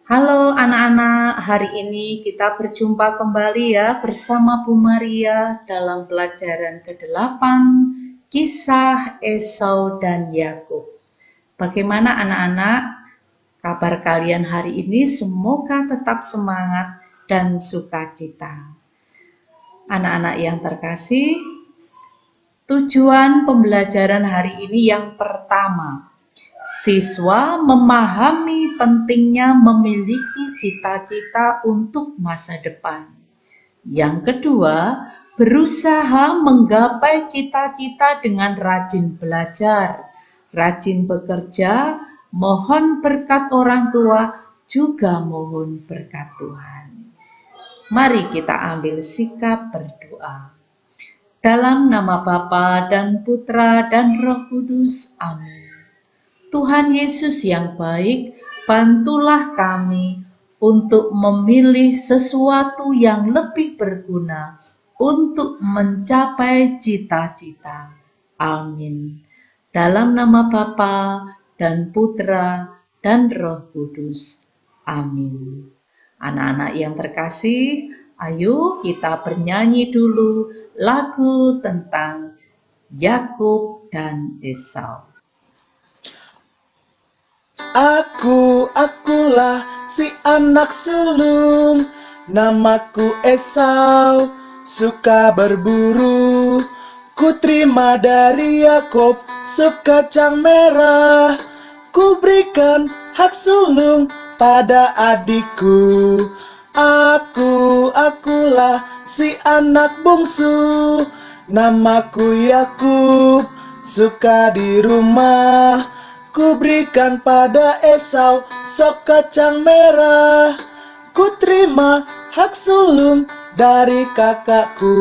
Halo anak-anak, hari ini kita berjumpa kembali ya bersama Bu Maria dalam pelajaran ke-8 Kisah Esau dan Yakub. Bagaimana anak-anak? Kabar kalian hari ini semoga tetap semangat dan sukacita. Anak-anak yang terkasih, tujuan pembelajaran hari ini yang pertama, siswa memahami pentingnya memiliki cita-cita untuk masa depan. Yang kedua, berusaha menggapai cita-cita dengan rajin belajar, rajin bekerja, mohon berkat orang tua, juga mohon berkat Tuhan. Mari kita ambil sikap berdoa. Dalam nama Bapa dan Putra dan Roh Kudus. Amin. Tuhan Yesus yang baik, bantulah kami untuk memilih sesuatu yang lebih berguna untuk mencapai cita-cita. Amin. Dalam nama Bapa dan Putra dan Roh Kudus. Amin. Anak-anak yang terkasih, ayo kita bernyanyi dulu lagu tentang Yakub dan Esau. Akulah si anak sulung, namaku Esau, suka berburu. Ku terima dari Yakub sup kacang merah, ku berikan hak sulung pada adikku. Akulah si anak bungsu, namaku Yakub, suka di rumah. Ku berikan pada Esau sop kacang merah, ku terima hak sulung dari kakakku.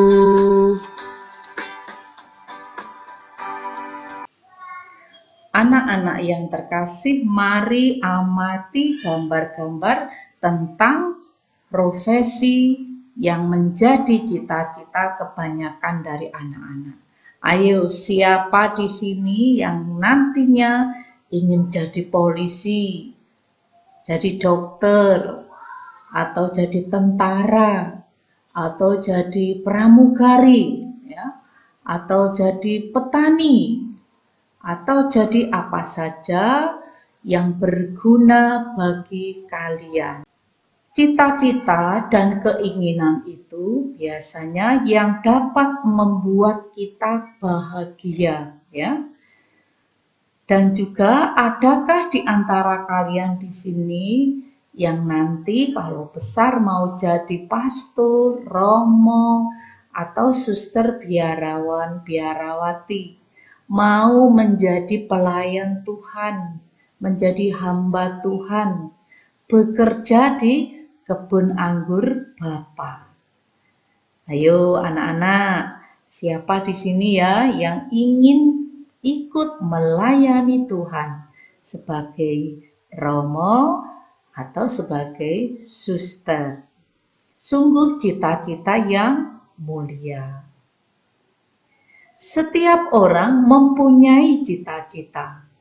Anak-anak yang terkasih, mari amati gambar-gambar tentang profesi yang menjadi cita-cita kebanyakan dari anak-anak. Ayo, siapa di sini yang nantinya ingin jadi polisi, jadi dokter, atau jadi tentara, atau jadi pramugari, ya, atau jadi petani, atau jadi apa saja yang berguna bagi kalian. Cita-cita dan keinginan itu biasanya yang dapat membuat kita bahagia, ya. Dan juga adakah di antara kalian di sini yang nanti kalau besar mau jadi pastor, romo, atau suster biarawan, biarawati, mau menjadi pelayan Tuhan, menjadi hamba Tuhan, bekerja di kebun anggur Bapa. Ayo anak-anak, siapa di sini ya yang ingin ikut melayani Tuhan sebagai romo atau sebagai suster? Sungguh cita-cita yang mulia. Setiap orang mempunyai cita-cita.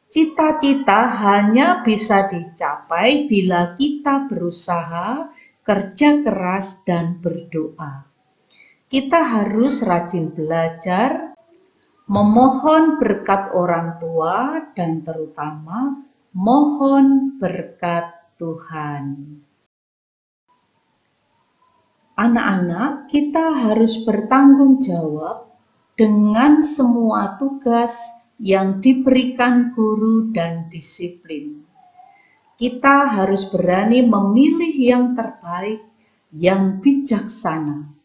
Cita-cita hanya bisa dicapai bila kita berusaha, kerja keras, dan berdoa. Kita harus rajin belajar, memohon berkat orang tua, dan terutama mohon berkat Tuhan. Anak-anak, kita harus bertanggung jawab dengan semua tugas yang diberikan guru dan disiplin. Kita harus berani memilih yang terbaik, yang bijaksana.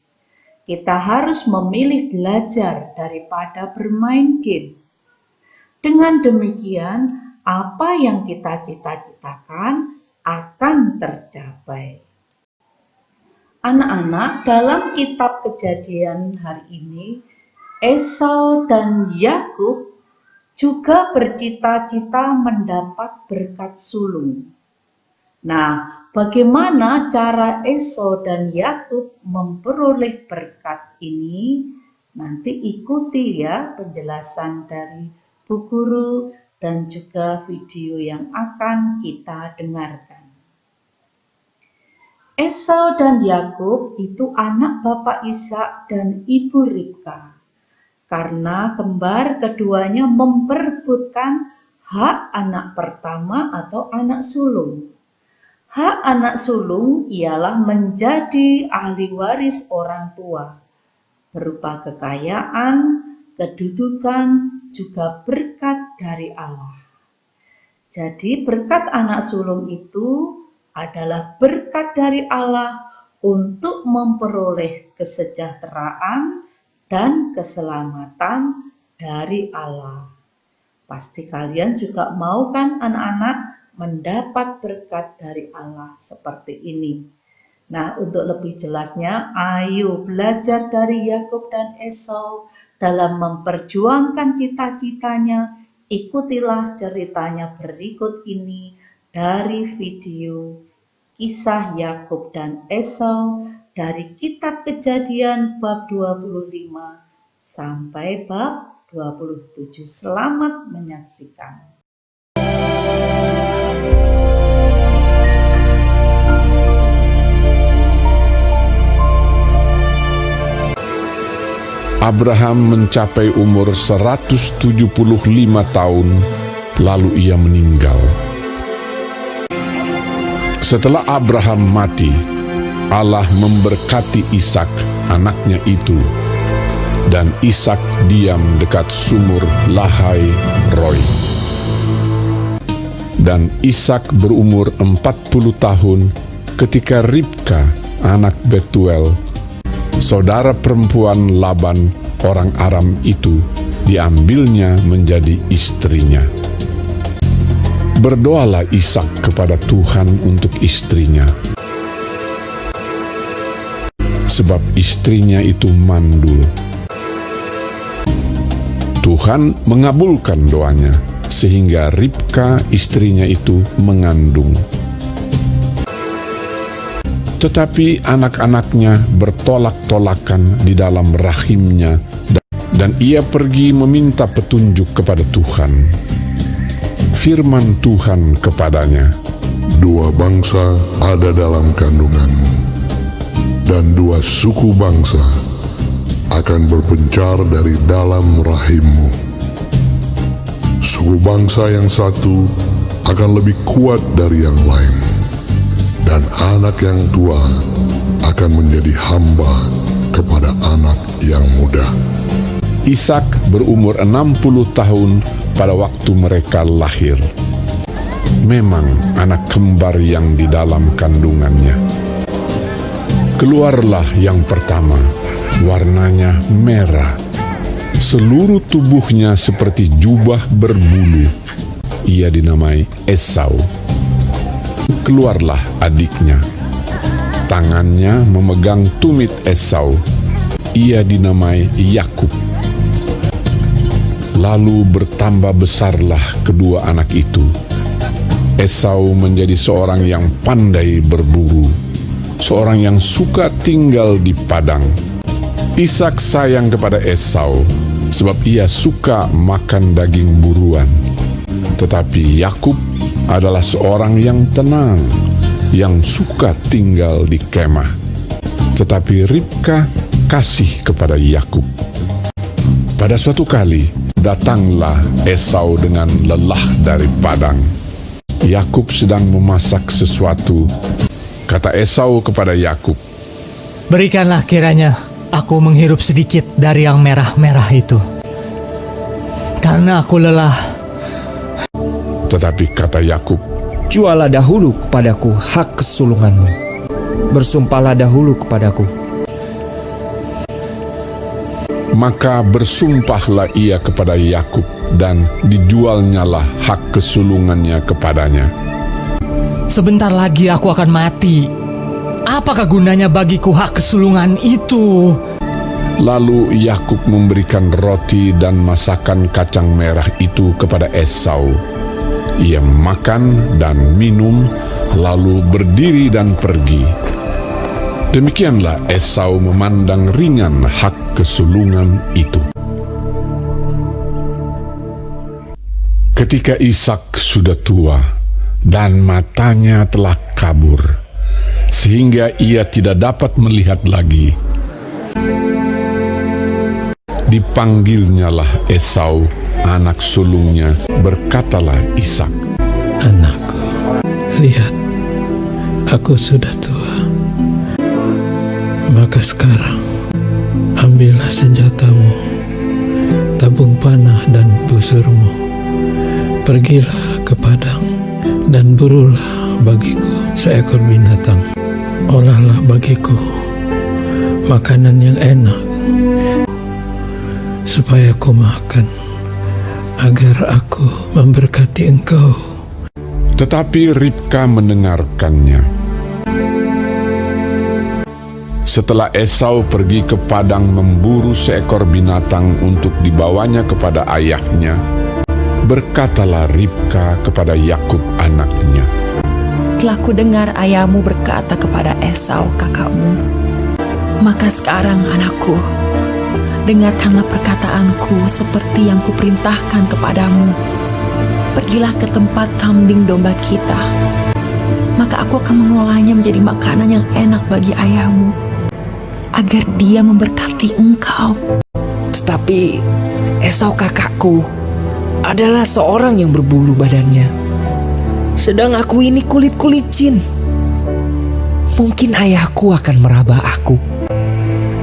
Kita harus memilih belajar daripada bermain game. Dengan demikian, apa yang kita cita-citakan akan tercapai. Anak-anak, dalam kitab Kejadian hari ini, Esau dan Yakub juga bercita-cita mendapat berkat sulung. Nah, bagaimana cara Esau dan Yakub memperoleh berkat ini? Nanti ikuti ya penjelasan dari Bu Guru dan juga video yang akan kita dengarkan. Esau dan Yakub itu anak bapak Ishak dan ibu Ribka. Karena kembar keduanya memperebutkan hak anak pertama atau anak sulung. Hak anak sulung ialah menjadi ahli waris orang tua, berupa kekayaan, kedudukan, juga berkat dari Allah. Jadi berkat anak sulung itu adalah berkat dari Allah untuk memperoleh kesejahteraan dan keselamatan dari Allah. Pasti kalian juga mau kan anak-anak mendapat berkat dari Allah seperti ini. Nah, untuk lebih jelasnya, ayo belajar dari Yakub dan Esau dalam memperjuangkan cita-citanya. Ikutilah ceritanya berikut ini dari video Kisah Yakub dan Esau dari Kitab Kejadian bab 25 sampai bab 27. Selamat menyaksikan. Abraham mencapai umur 175 tahun, lalu ia meninggal. Setelah Abraham mati, Allah memberkati Ishak, anaknya itu, dan Ishak diam dekat sumur Lahai Roi. Dan Ishak berumur 40 tahun ketika Ribka, anak Betuel, saudara perempuan Laban orang Aram itu, diambilnya menjadi istrinya. Berdoalah Ishak kepada Tuhan untuk istrinya, sebab istrinya itu mandul. Tuhan mengabulkan doanya, sehingga Ribka istrinya itu mengandung. Tetapi anak-anaknya bertolak-tolakan di dalam rahimnya, dan ia pergi meminta petunjuk kepada Tuhan. Firman Tuhan kepadanya, "Dua bangsa ada dalam kandunganmu, dan dua suku bangsa akan berpencar dari dalam rahimmu. Suku bangsa yang satu akan lebih kuat dari yang lain, dan anak yang tua akan menjadi hamba kepada anak yang muda." Ishak berumur 60 tahun pada waktu mereka lahir. Memang anak kembar yang di dalam kandungannya. Keluarlah yang pertama, warnanya merah. Seluruh tubuhnya seperti jubah berbulu. Ia dinamai Esau. Keluarlah adiknya. Tangannya memegang tumit Esau. Ia dinamai Yakub. Lalu bertambah besarlah kedua anak itu. Esau menjadi seorang yang pandai berburu, seorang yang suka tinggal di padang. Ishak sayang kepada Esau, sebab ia suka makan daging buruan. Tetapi Yakub adalah seorang yang tenang, yang suka tinggal di kemah. Tetapi Ribka kasih kepada Yakub. Pada suatu kali, datanglah Esau dengan lelah dari padang. Yakub sedang memasak sesuatu. Kata Esau kepada Yakub, "Berikanlah kiranya aku menghirup sedikit dari yang merah-merah itu, karena aku lelah." Tetapi kata Yakub, "Jualah dahulu kepadaku hak kesulunganmu. Bersumpahlah dahulu kepadaku." Maka bersumpahlah ia kepada Yakub, dan dijualnyalah hak kesulungannya kepadanya. "Sebentar lagi aku akan mati. Apakah gunanya bagiku hak kesulungan itu?" Lalu Yakub memberikan roti dan masakan kacang merah itu kepada Esau. Ia makan dan minum, lalu berdiri dan pergi. Demikianlah Esau memandang ringan hak kesulungan itu. Ketika Ishak sudah tua dan matanya telah kabur, sehingga ia tidak dapat melihat lagi. Dipanggilnyalah Esau, anak sulungnya, berkatalah Ishak, "Anakku, lihat, aku sudah tua. Maka sekarang, ambillah senjatamu, tabung panah dan busurmu. Pergilah ke padang dan burulah bagiku seekor binatang. Olahlah bagiku makanan yang enak, supaya aku makan, agar aku memberkati engkau." Tetapi Ribka mendengarkannya. Setelah Esau pergi ke padang memburu seekor binatang untuk dibawanya kepada ayahnya, berkatalah Ribka kepada Yakub anaknya, "Telah kudengar ayahmu berkata kepada Esau kakakmu. Maka sekarang anakku, dengarkanlah perkataanku seperti yang kuperintahkan kepadamu. Pergilah ke tempat kambing domba kita. Maka aku akan mengolahnya menjadi makanan yang enak bagi ayahmu, agar dia memberkati engkau." Tetapi Esau kakakku adalah seorang yang berbulu badannya, sedang aku ini kulit-kulicin. Mungkin ayahku akan meraba aku,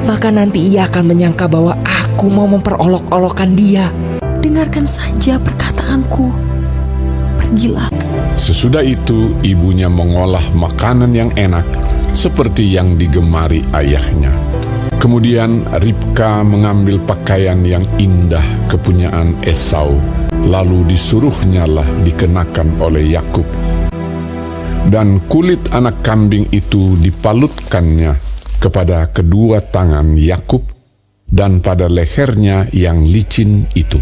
maka nanti ia akan menyangka bahwa aku mau memperolok-olokkan dia. Dengarkan saja perkataanku. Pergilah. Sesudah itu ibunya mengolah makanan yang enak seperti yang digemari ayahnya. Kemudian Ribka mengambil pakaian yang indah kepunyaan Esau, lalu disuruhnyalah dikenakan oleh Yakub. Dan kulit anak kambing itu dipalutkannya kepada kedua tangan Yakub dan pada lehernya yang licin itu.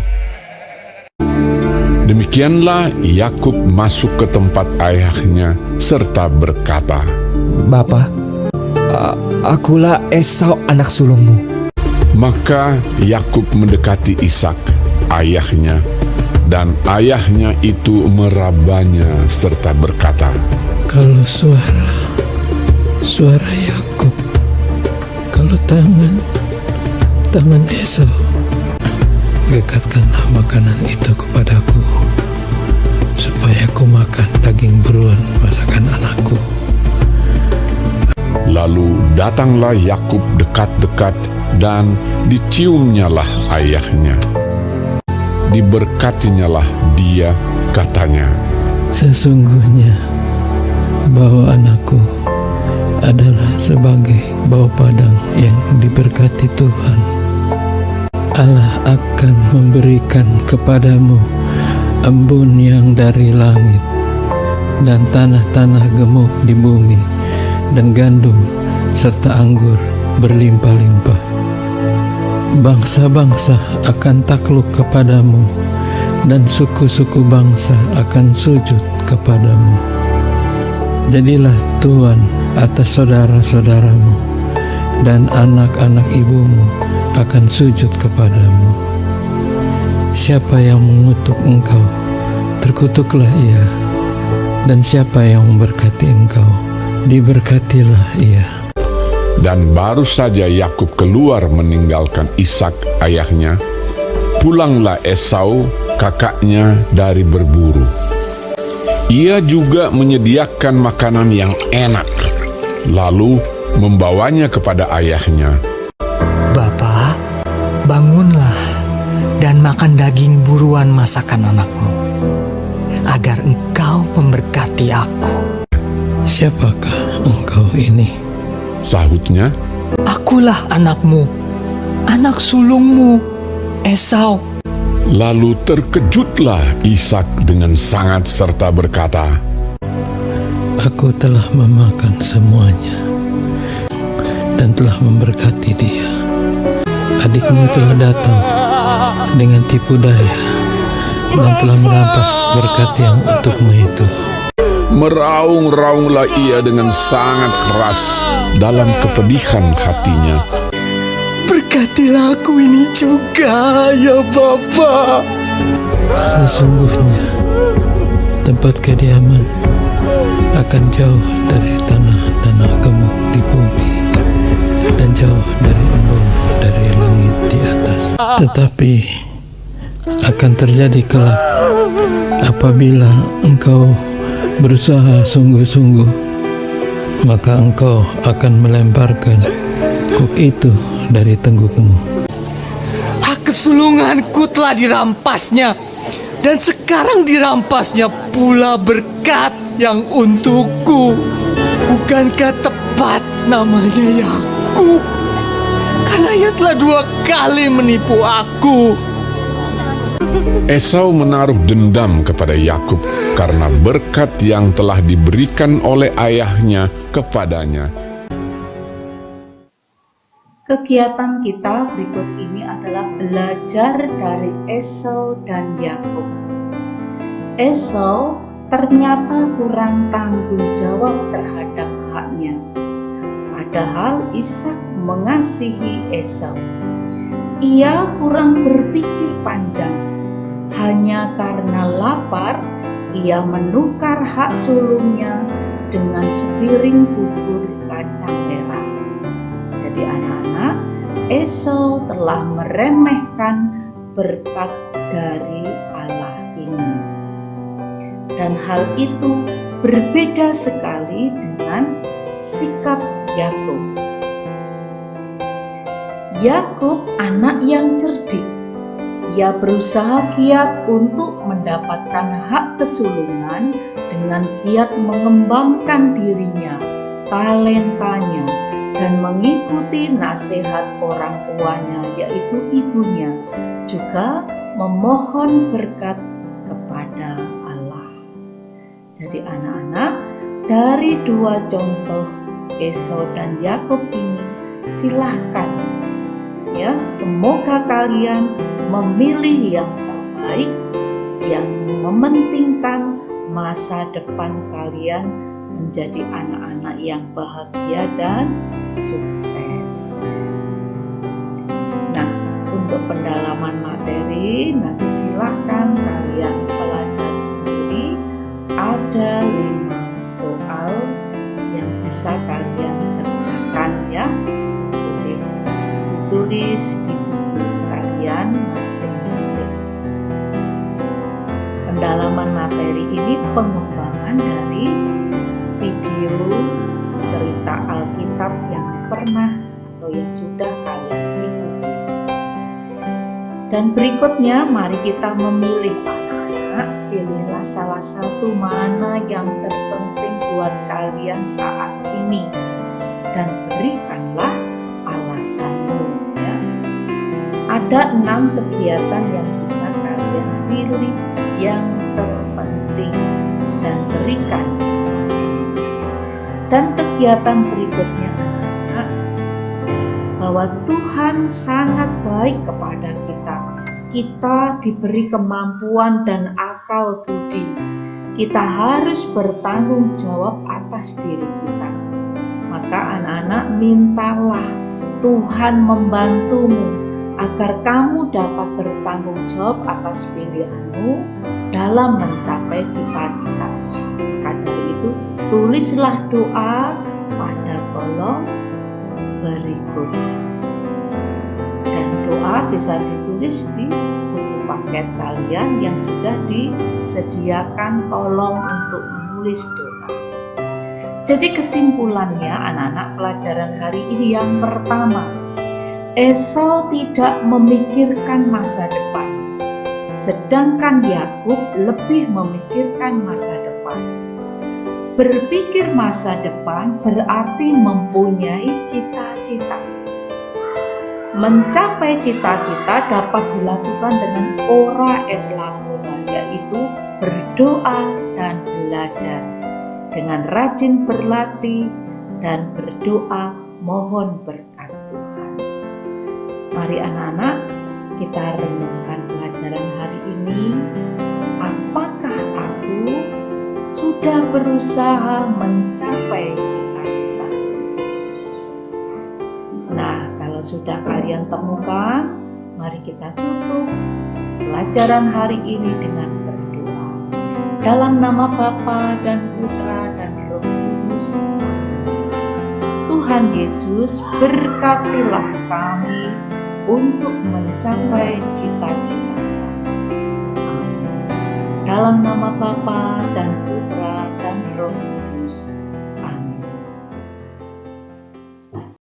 Demikianlah Yakub masuk ke tempat ayahnya serta berkata, "Bapa, akulah Esau anak sulungmu." Maka Yakub mendekati Ishak, ayahnya, dan ayahnya itu merabanya serta berkata, "Kalau suara Yakub, kalau tangan Esau, dekatkanlah makanan itu kepadaku, supaya aku makan daging beruang masakan anakku." Lalu datanglah Yakub dekat-dekat dan diciumnyalah ayahnya. Diberkatinyalah dia, katanya, "Sesungguhnya bau anakku adalah sebagai bau padang yang diberkati Tuhan. Allah akan memberikan kepadamu embun yang dari langit, dan tanah-tanah gemuk di bumi, dan gandum serta anggur berlimpah-limpah. Bangsa-bangsa akan takluk kepadamu, dan suku-suku bangsa akan sujud kepadamu. Jadilah tuan atas saudara-saudaramu, dan anak-anak ibumu akan sujud kepadamu. Siapa yang mengutuk engkau, terkutuklah ia, dan siapa yang memberkati engkau, diberkatilah ia." Dan baru saja Yakub keluar meninggalkan Ishak ayahnya, pulanglah Esau kakaknya dari berburu. Ia juga menyediakan makanan yang enak, lalu membawanya kepada ayahnya. "Bapa, bangunlah dan makan daging buruan masakan anakmu, agar engkau memberkati aku." "Siapakah engkau ini?" Sahutnya, "Akulah anakmu, anak sulungmu, Esau." lalu terkejutlah Ishak dengan sangat serta berkata, "Aku telah memakan semuanya dan telah memberkati dia. Adikmu telah datang dengan tipu daya dan telah merampas berkat yang untukmu itu." Meraung-raunglah ia dengan sangat keras dalam kepedihan hatinya. "Berkatilah aku ini juga, ya Bapa." Sesungguhnya tempat kediaman akan jauh dari tanah-tanah gemuk. bumi dan jauh dari embun dari langit di atas. Tetapi akan terjadi kelak apabila engkau berusaha sungguh-sungguh, maka engkau akan melemparkan kuk itu dari tenggukmu. Hak kesulunganku telah dirampasnya, dan sekarang dirampasnya pula berkat yang untukku. Bukankah tepat namanya Yakub? Karena ia telah 2 kali menipu aku. Esau menaruh dendam kepada Yakub karena berkat yang telah diberikan oleh ayahnya kepadanya. Kegiatan kita berikut ini adalah belajar dari Esau dan Yakub. Esau ternyata kurang tanggung jawab terhadap haknya, padahal Ishak mengasihi Esau. Ia kurang berpikir panjang. Hanya karena lapar, ia menukar hak sulungnya dengan sepiring bubur kacang merah. Jadi anak-anak, Esau telah meremehkan berkat dari Allah ini. Dan hal itu berbeda sekali dengan sikap Yakub. Yakub anak yang cerdik. Ia berusaha giat untuk mendapatkan hak kesulungan dengan giat mengembangkan dirinya, talentanya, dan mengikuti nasihat orang tuanya, yaitu ibunya, juga memohon berkat kepada Allah. Jadi anak-anak, dari 2 contoh Esau dan Yakub ini, silahkan ya, semoga kalian memilih yang terbaik, yang mementingkan masa depan kalian menjadi anak-anak yang bahagia dan sukses. Nah, untuk pendalaman materi nanti silahkan kalian pelajari sendiri. Ada 5 soal yang bisa kalian kerjakan ya. Oke, ditulis di kalian masing-masing. Pendalaman materi ini pengembangan dari video cerita Alkitab yang pernah atau yang sudah kalian ikuti. Dan berikutnya mari kita memilih anak-anak, pilihlah salah satu mana yang terpenting buat kalian saat ini dan berikanlah alasanmu ya. Ada 6 kegiatan yang bisa kalian pilih yang terpenting dan berikan alasanmu. Dan kegiatan berikutnya adalah bahwa Tuhan sangat baik kepada kita. Kita diberi kemampuan dan akal budi. Kita harus bertanggung jawab atas diri kita. Maka anak-anak, mintalah Tuhan membantumu agar kamu dapat bertanggung jawab atas pilihanmu dalam mencapai cita-cita. Maka dari itu, tulislah doa pada kolom berikut. Dan doa bisa ditulis di buku paket kalian yang sudah disediakan kolom untuk menulis doa. Jadi kesimpulannya anak-anak, pelajaran hari ini yang pertama, Esau tidak memikirkan masa depan, sedangkan Yakub lebih memikirkan masa depan. Berpikir masa depan berarti mempunyai cita-cita. Mencapai cita-cita dapat dilakukan dengan ora et labora, yaitu berdoa dan belajar, dengan rajin berlatih dan berdoa mohon berkat Tuhan. Mari anak-anak, kita renungkan pelajaran hari ini. Apakah aku sudah berusaha mencapai cita-cita? Nah, kalau sudah kalian temukan, mari kita tutup pelajaran hari ini dengan berdoa. Dalam nama Bapa dan Putra dan Roh Kudus. Tuhan Tuhan Yesus, berkatilah kami untuk mencapai cita-cita kami. Dalam nama Bapa dan Putra